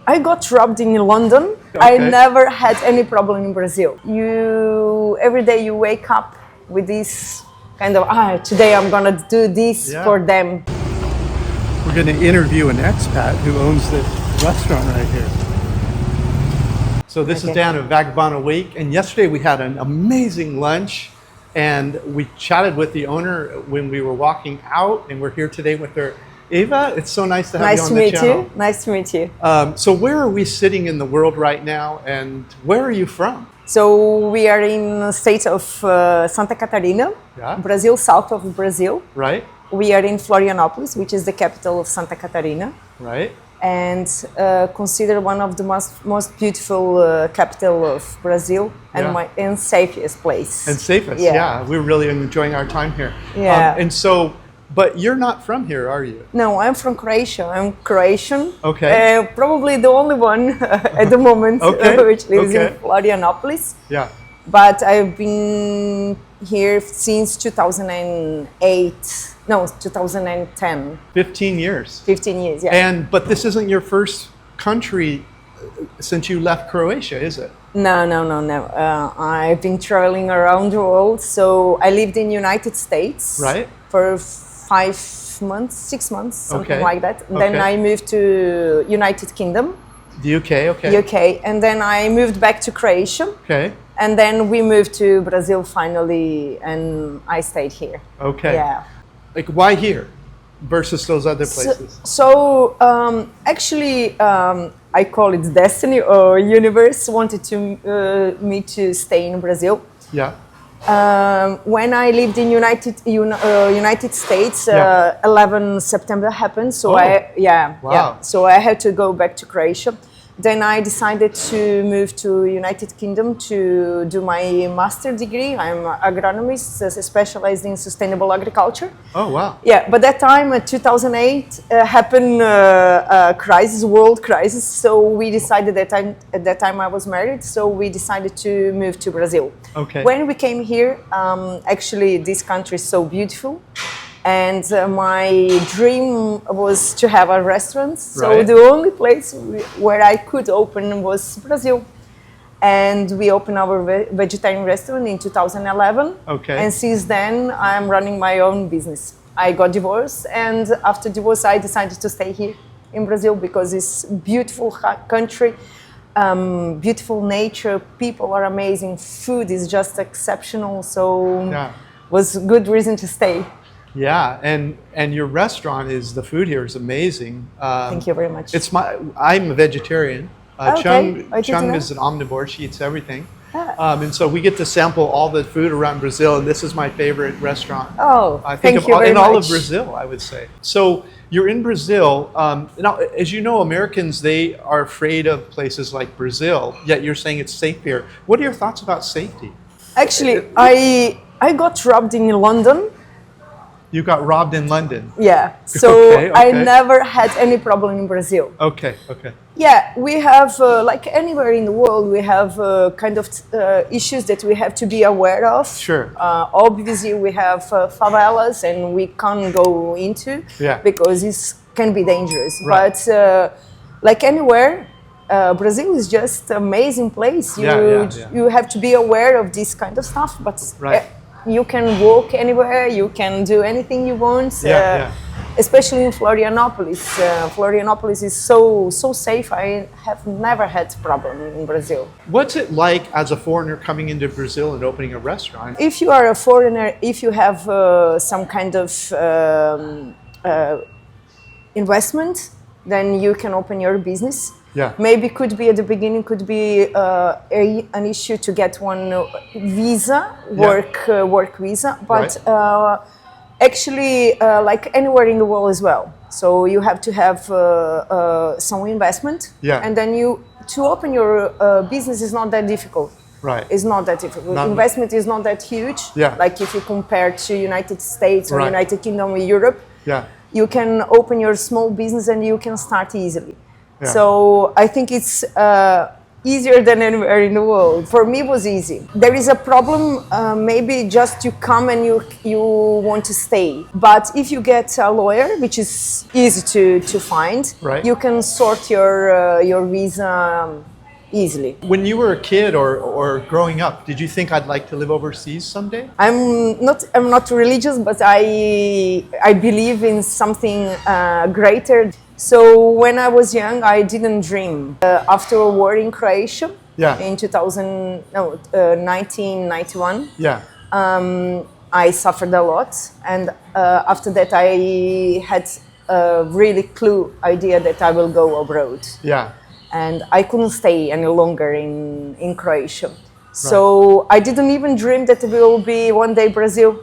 I got robbed in London. Okay. I never had any problem in Brazil. Every day you wake up with this kind of, today I'm gonna do this for them. We're gonna interview an expat who owns this restaurant right here. So this is down at Vagabond Week, and yesterday we had an amazing lunch, and we chatted with the owner when we were walking out, and we're here today with her. Eva, it's so nice to have you on the channel. Nice to meet you. So where are we sitting in the world right now, and where are you from? So we are in the state of Santa Catarina, Brazil, south of Brazil. Right. We are in Florianopolis, which is the capital of Santa Catarina. Right. And considered one of the most beautiful capital of Brazil and safest place. And safest, yeah. We're really enjoying our time here. Yeah. And so, but you're not from here, are you? No, I'm from Croatia. I'm Croatian. Okay. Probably the only one at the moment which lives in Florianopolis. Yeah. But I've been here since 2008. No, 2010. 15 years. 15 years, yeah. But this isn't your first country since you left Croatia, is it? No. I've been traveling around the world. So I lived in United States for 5 months, 6 months, something like that. Then I moved to United Kingdom. The UK, UK, and then I moved back to Croatia. Okay. And then we moved to Brazil finally, and I stayed here. Okay. Yeah. Like, why here versus those other places? So actually, I call it destiny or universe wanted me to stay in Brazil. Yeah. When I lived in United States, 11 September happened. So so I had to go back to Croatia. Then I decided to move to United Kingdom to do my master degree. I'm an agronomist, specialized in sustainable agriculture. Oh, wow. Yeah, but that time, 2008, happened a crisis, world crisis. So we decided at that time I was married, so we decided to move to Brazil. Okay. When we came here, actually this country is so beautiful. And my dream was to have a restaurant. So the only place where I could open was Brazil. And we opened our vegetarian restaurant in 2011. Okay. And since then, I'm running my own business. I got divorced, and after divorce, I decided to stay here in Brazil because it's a beautiful country, beautiful nature, people are amazing, food is just exceptional. So was a good reason to stay. Yeah, and your restaurant the food here is amazing. Thank you very much. I'm a vegetarian. 𝗙𝗢𝗢 is an omnivore. She eats everything. And so we get to sample all the food around Brazil, and this is my favorite restaurant. Oh, I think in all of Brazil, I would say. So you're in Brazil. Now, as you know, Americans, they are afraid of places like Brazil, yet you're saying it's safe here. What are your thoughts about safety? Actually, I got robbed in London. You got robbed in London? Yeah, so I never had any problem in Brazil. Okay. Yeah, we have, like anywhere in the world, we have kind of issues that we have to be aware of. Sure. Obviously, we have favelas and we can't go into because it can be dangerous. But like anywhere, Brazil is just an amazing place. You have to be aware of this kind of stuff, but you can walk anywhere, you can do anything you want, especially in Florianopolis. Florianopolis is so safe. I have never had problem in Brazil. What's it like as a foreigner coming into Brazil and opening a restaurant? If you are a foreigner, if you have some kind of investment, then you can open your business. Yeah. Maybe could be at the beginning could be an issue to get one visa, work visa, but actually like anywhere in the world as well. So you have to have some investment, and then to open your business is not that difficult. Right. It's not that difficult. Investment is not that huge. Yeah. Like if you compare to United States or United Kingdom or Europe, you can open your small business and you can start easily. So I think it's easier than anywhere in the world. For me, it was easy. There is a problem, maybe just you come and you want to stay. But if you get a lawyer, which is easy to find, right. you can sort your visa easily. When you were a kid or growing up, did you think I'd like to live overseas someday? I'm not religious, but I believe in something greater. So when I was young, I didn't dream. After a war in Croatia, in 1991, I suffered a lot, and after that I had a really clear idea that I will go abroad. And I couldn't stay any longer in Croatia. So I didn't even dream that it will be one day Brazil.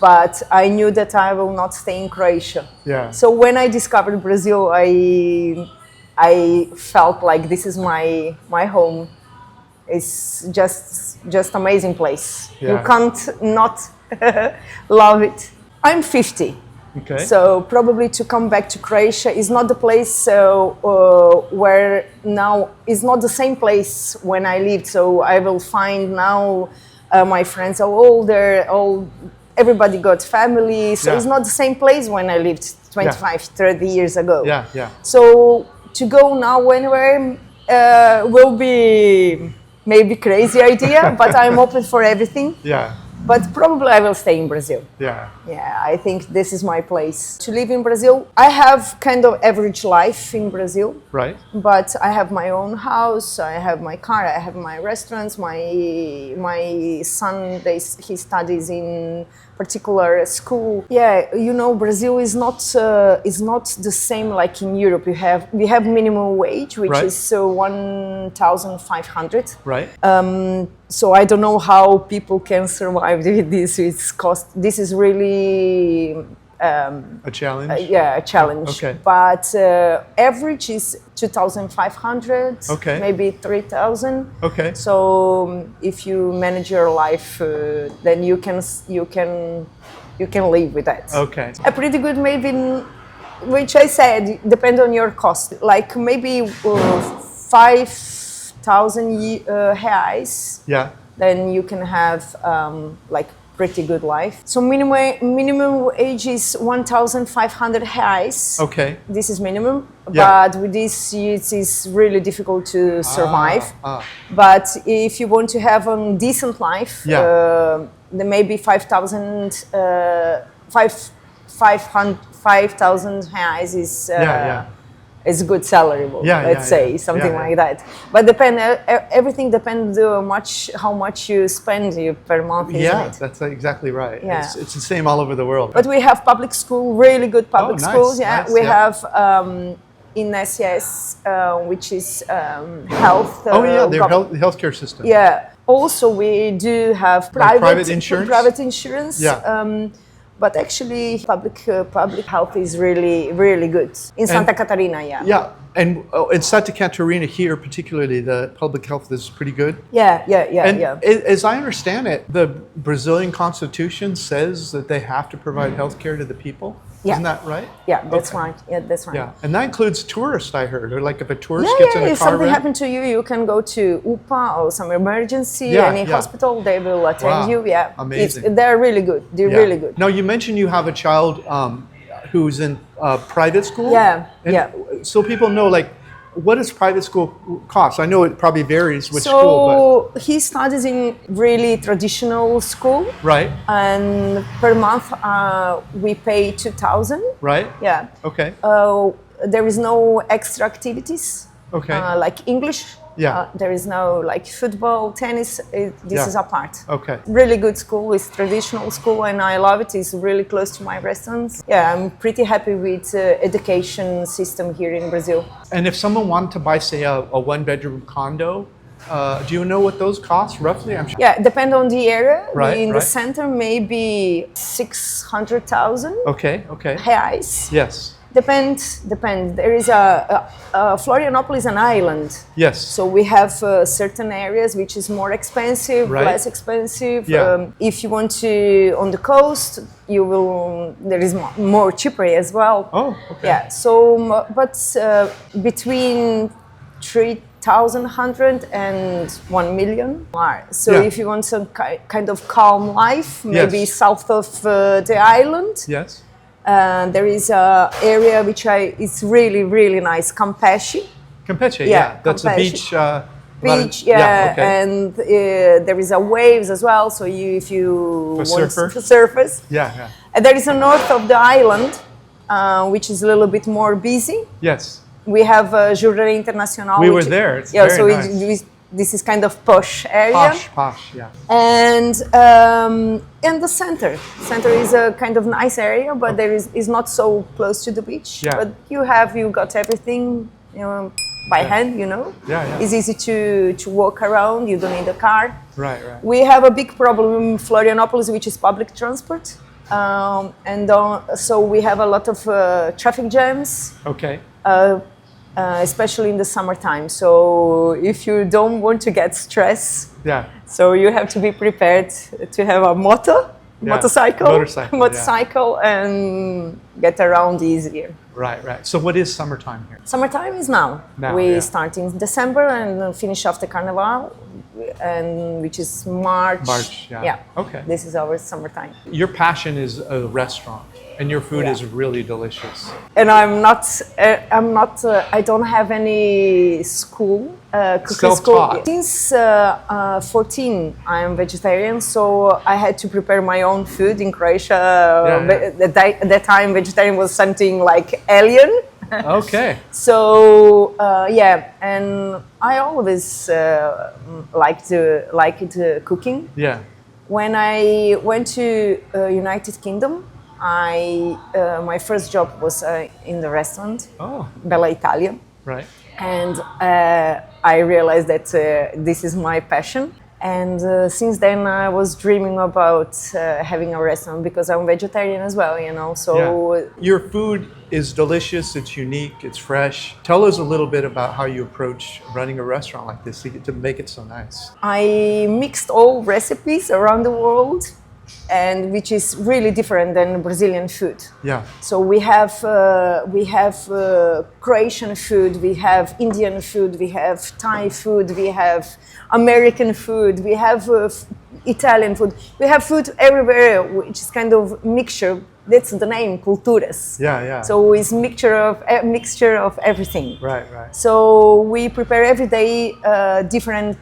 But I knew that I will not stay in Croatia. So when I discovered Brazil, I felt like this is my home. It's just amazing place. You can't not love it. I'm 50. So probably to come back to Croatia is not the place where now is not the same place when I lived. So I will find now my friends are older, everybody got family, so it's not the same place when I lived 25, 30 years ago. So to go now anywhere will be maybe crazy idea, but I'm open for everything. But probably I will stay in Brazil. I think this is my place. To live in Brazil, I have kind of average life in Brazil. But I have my own house, I have my car, I have my restaurants. My son, he studies in particular school. You know, Brazil is not the same like in Europe. We have minimum wage, which is 1,500. So I don't know how people can survive with this. This is really a challenge. A challenge. But average is 2,500. Maybe 3,000. So if you manage your life, then you can live with that. A pretty good, maybe, which I said depend on your cost. Like maybe 5,000 reais. Then you can have like pretty good life. So minimum wage is 1,500 reais. This is minimum, but with this it is really difficult to survive. But if you want to have a decent life, then maybe 5,000 reais is a good salary, let's say, something like that. But everything depends how much you spend per month, isn't it? That's exactly right. It's the same all over the world. But we have public school, really good public schools. We have in SES, which is health. Their healthcare system. Also, we do have private insurance. But actually, public health is really good in Santa Catarina. And in Santa Catarina here, particularly, the public health is pretty good. As I understand it, the Brazilian Constitution says that they have to provide health care to the people. Isn't that right? That's right. That's right. And that includes tourists, I heard. Or like if a tourist gets in a car if something happened to you, you can go to UPA or some emergency, any hospital, they will attend you. Amazing. They're really good. They're really good. Now, you mentioned you have a child who's in private school. So people know, like, what does private school cost? I know it probably varies which school, but he studies in really traditional school. And per month we pay 2,000. There is no extra activities. Like English. There is no like football, tennis. This is apart. Really good school. It's traditional school, and I love it. It's really close to my restaurants. I'm pretty happy with education system here in Brazil. And if someone wanted to buy, say, a one-bedroom condo, do you know what those cost roughly? I'm sure. Depend on the area. In the center, maybe 600,000. Reais. Depends. There is Florianopolis is an island. So we have certain areas which is more expensive, less expensive. If you want to on the coast, there is more cheaper as well. So but between 1,101,000,000 are. So if you want some kind of calm life, maybe south of the island. Yes. There is an area which is really, really nice, 𝗕𝗢𝗄𝐿. 𝗕𝗢𝗄𝐿, yeah. That's a beach. Beach, and there is a waves as well. So if you want surfers. Yeah. And there is a north of the island, which is a little bit more busy. Yes. We have Journée Internationale. We were there. It's very nice. This is kind of posh area. Posh, yeah. And the center is a kind of nice area, but there is not so close to the beach. Yeah. But you got everything, by hand, Yeah. It's easy to walk around. You don't need a car. Right. We have a big problem in Florianopolis, which is public transport. So we have a lot of traffic jams. Okay. Especially in the summertime. So if you don't want to get stressed, so you have to be prepared to have a motorcycle, and get around easier. Right. So what is summertime here? Summertime is now. We start in December and finish off the Carnival, and which is March. Yeah. Okay. This is our summertime. Your passion is a restaurant, and your food is really delicious. And I don't have any school, cooking school. Since 14, I am vegetarian, so I had to prepare my own food in Croatia. At that time, vegetarian was something like alien. Okay. So and I always liked cooking. Yeah. When I went to United Kingdom, my first job was in the restaurant, Bella Italia. Right. And I realized that this is my passion. And since then, I was dreaming about having a restaurant because I'm vegetarian as well, So your food is delicious. It's unique. It's fresh. Tell us a little bit about how you approach running a restaurant like this to make it so nice. I mixed all recipes around the world, and which is really different than Brazilian food. Yeah. So we have Croatian food, we have Indian food, we have Thai food, we have American food, we have Italian food. We have food everywhere, which is kind of mixture. That's the name, culturas. Yeah. So it's mixture of everything. Right. So we prepare every day different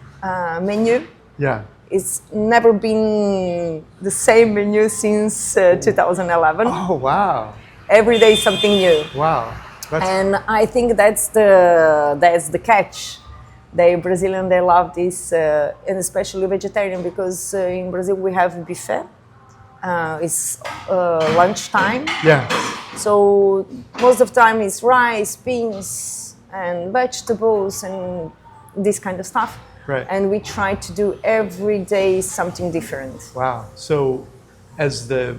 menu. Yeah. It's never been the same menu since 2011. Oh, wow. Every day something new. Wow. And I think that's the catch. The Brazilian, they love this, and especially vegetarian, because in Brazil we have buffet. It's lunchtime. Yeah. So most of the time it's rice, beans, and vegetables, and this kind of stuff. Right. And we try to do every day something different. Wow. So as the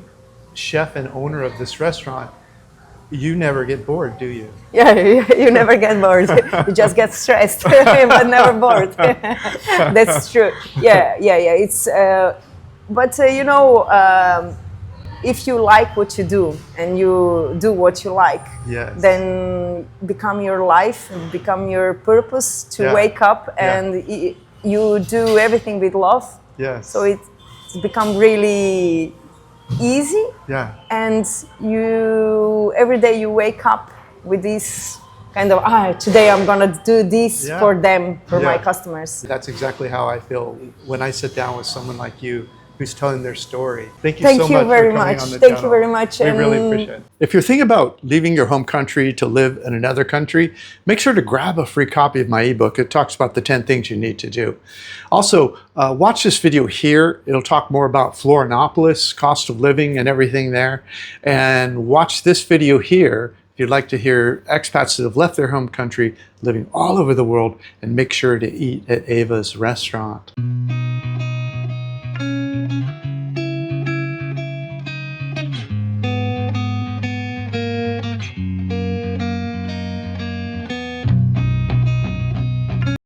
chef and owner of this restaurant, you never get bored, do you? Yeah, you never get bored. You just get stressed, but never bored. That's true. Yeah. It's, but if you like what you do and you do what you like, then become your life, become your purpose to wake up and you do everything with love. Yes. So it's become really easy. Yeah. And every day you wake up with this kind of, today I'm gonna do this for them, for my customers. That's exactly how I feel when I sit down with someone like you who's telling their story. Thank you so much for coming on the channel. Thank you very much. We really appreciate it. If you're thinking about leaving your home country to live in another country, make sure to grab a free copy of my ebook. It talks about the 10 things you need to do. Also, watch this video here. It'll talk more about Florianopolis, cost of living and everything there. And watch this video here if you'd like to hear expats that have left their home country, living all over the world, and make sure to eat at Eva's restaurant.